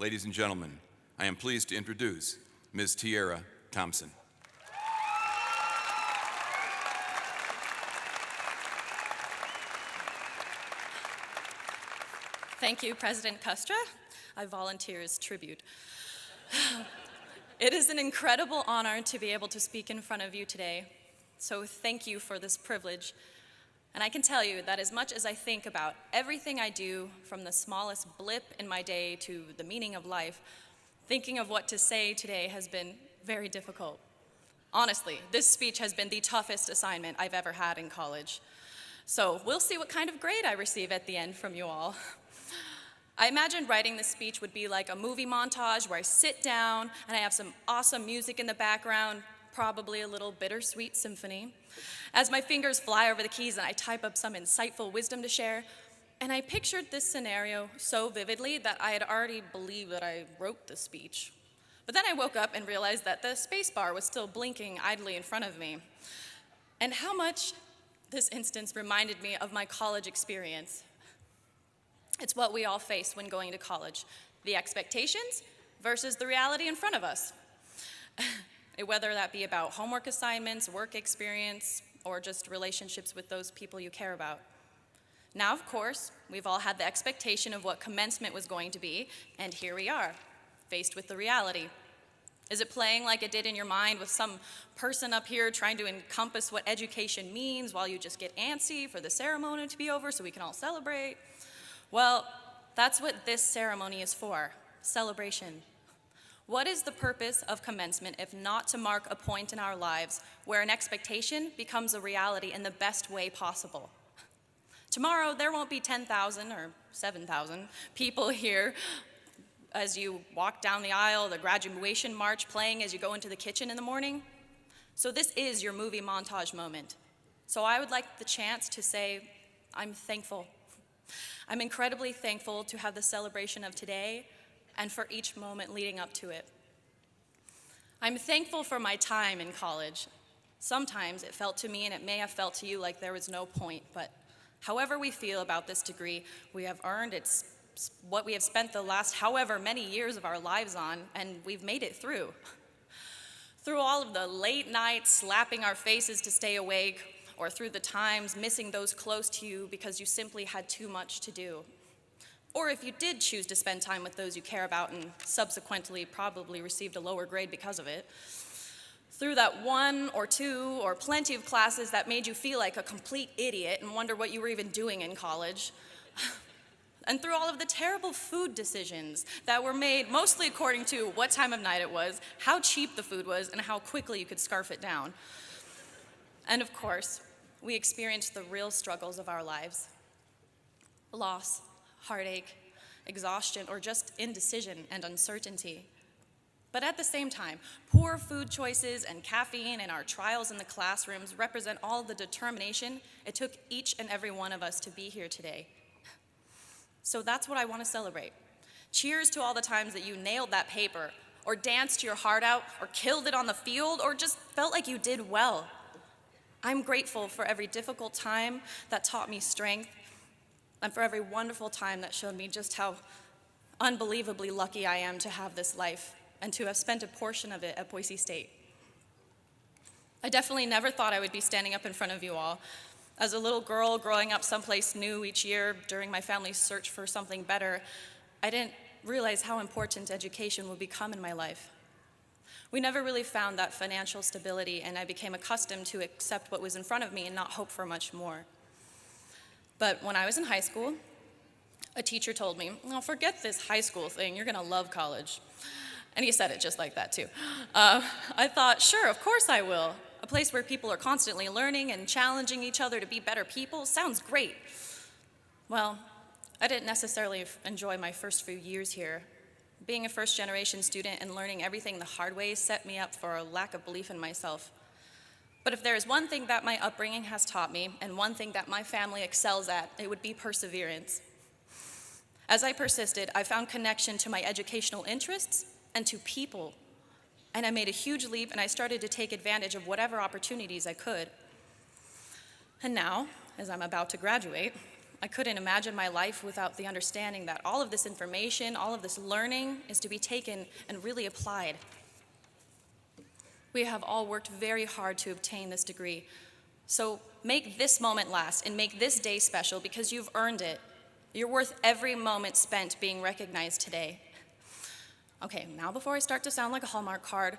Ladies and gentlemen, I am pleased to introduce Ms. Tiara Thompson. Thank you, President Custra. I volunteer as tribute. It is an incredible honor to be able to speak in front of you today, so thank you for this privilege. And I can tell you that as much as I think about everything I do, from the smallest blip in my day to the meaning of life, thinking of what to say today has been very difficult. Honestly, this speech has been the toughest assignment I've ever had in college. So we'll see what kind of grade I receive at the end from you all. I imagined writing this speech would be like a movie montage where I sit down and I have some awesome music in the background, probably a little bittersweet symphony, as my fingers fly over the keys and I type up some insightful wisdom to share. And I pictured this scenario so vividly that I had already believed that I wrote the speech. But then I woke up and realized that the space bar was still blinking idly in front of me. And how much this instance reminded me of my college experience. It's what we all face when going to college, the expectations versus the reality in front of us. Whether that be about homework assignments, work experience, or just relationships with those people you care about. Now, of course, we've all had the expectation of what commencement was going to be, and here we are, faced with the reality. Is it playing like it did in your mind with some person up here trying to encompass what education means while you just get antsy for the ceremony to be over so we can all celebrate? Well, that's what this ceremony is for, celebration. What is the purpose of commencement if not to mark a point in our lives where an expectation becomes a reality in the best way possible? Tomorrow, there won't be 10,000 or 7,000 people here as you walk down the aisle, the graduation march playing as you go into the kitchen in the morning. So this is your movie montage moment. So I would like the chance to say, I'm thankful. I'm incredibly thankful to have the celebration of today and for each moment leading up to it. I'm thankful for my time in college. Sometimes it felt to me, and it may have felt to you, like there was no point, but however we feel about this degree, we have earned. It's what we have spent the last however many years of our lives on, and we've made it through. Through all of the late nights slapping our faces to stay awake, or through the times missing those close to you because you simply had too much to do. Or if you did choose to spend time with those you care about and subsequently probably received a lower grade because of it. Through that one or two or plenty of classes that made you feel like a complete idiot and wonder what you were even doing in college. And through all of the terrible food decisions that were made mostly according to what time of night it was, how cheap the food was, and how quickly you could scarf it down. And of course, we experienced the real struggles of our lives. Loss, heartache, exhaustion, or just indecision and uncertainty. But at the same time, poor food choices and caffeine and our trials in the classrooms represent all the determination it took each and every one of us to be here today. So that's what I want to celebrate. Cheers to all the times that you nailed that paper, or danced your heart out, or killed it on the field, or just felt like you did well. I'm grateful for every difficult time that taught me strength, and for every wonderful time that showed me just how unbelievably lucky I am to have this life and to have spent a portion of it at Boise State. I definitely never thought I would be standing up in front of you all. As a little girl growing up someplace new each year during my family's search for something better, I didn't realize how important education would become in my life. We never really found that financial stability, and I became accustomed to accept what was in front of me and not hope for much more. But when I was in high school, a teacher told me, "Well, forget this high school thing, you're gonna love college." And he said it just like that too. I thought, sure, of course I will. A place where people are constantly learning and challenging each other to be better people sounds great. Well, I didn't necessarily enjoy my first few years here. Being a first-generation student and learning everything the hard way set me up for a lack of belief in myself. But if there is one thing that my upbringing has taught me, and one thing that my family excels at, it would be perseverance. As I persisted, I found connection to my educational interests and to people. And I made a huge leap, and I started to take advantage of whatever opportunities I could. And now, as I'm about to graduate, I couldn't imagine my life without the understanding that all of this information, all of this learning is to be taken and really applied. We have all worked very hard to obtain this degree. So make this moment last and make this day special because you've earned it. You're worth every moment spent being recognized today. Okay, now before I start to sound like a Hallmark card,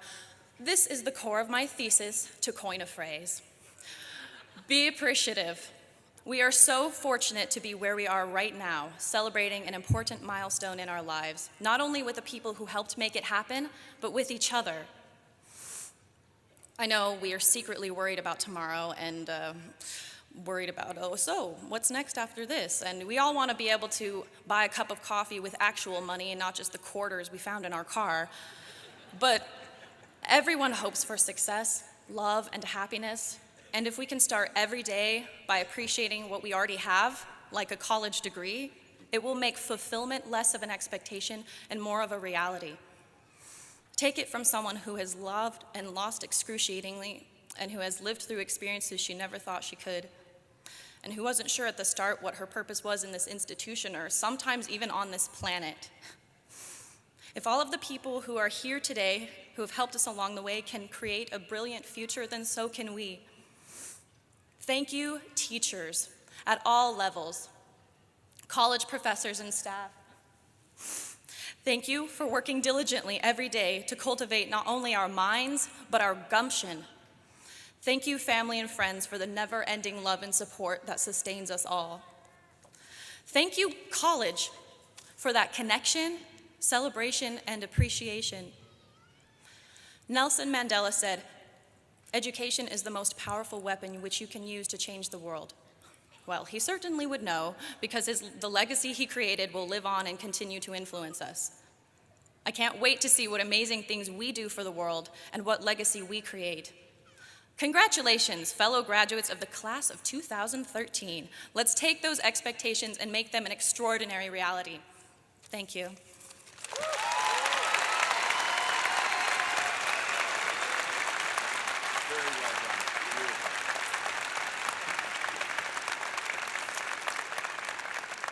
this is the core of my thesis, to coin a phrase. Be appreciative. We are so fortunate to be where we are right now, celebrating an important milestone in our lives, not only with the people who helped make it happen, but with each other. I know we are secretly worried about tomorrow and worried about, oh, so what's next after this? And we all want to be able to buy a cup of coffee with actual money and not just the quarters we found in our car. But everyone hopes for success, love, and happiness. And if we can start every day by appreciating what we already have, like a college degree, it will make fulfillment less of an expectation and more of a reality. Take it from someone who has loved and lost excruciatingly and who has lived through experiences she never thought she could, and who wasn't sure at the start what her purpose was in this institution or sometimes even on this planet. If all of the people who are here today who have helped us along the way can create a brilliant future, then so can we. Thank you, teachers at all levels, college professors and staff. Thank you for working diligently every day to cultivate not only our minds, but our gumption. Thank you, family and friends, for the never-ending love and support that sustains us all. Thank you, college, for that connection, celebration, and appreciation. Nelson Mandela said, "Education is the most powerful weapon which you can use to change the world." Well, he certainly would know, because the legacy he created will live on and continue to influence us. I can't wait to see what amazing things we do for the world and what legacy we create. Congratulations, fellow graduates of the class of 2013. Let's take those expectations and make them an extraordinary reality. Thank you. Very well done. Beautiful.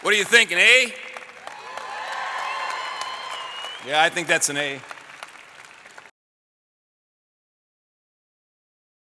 What do you think, an A? Yeah, I think that's an A.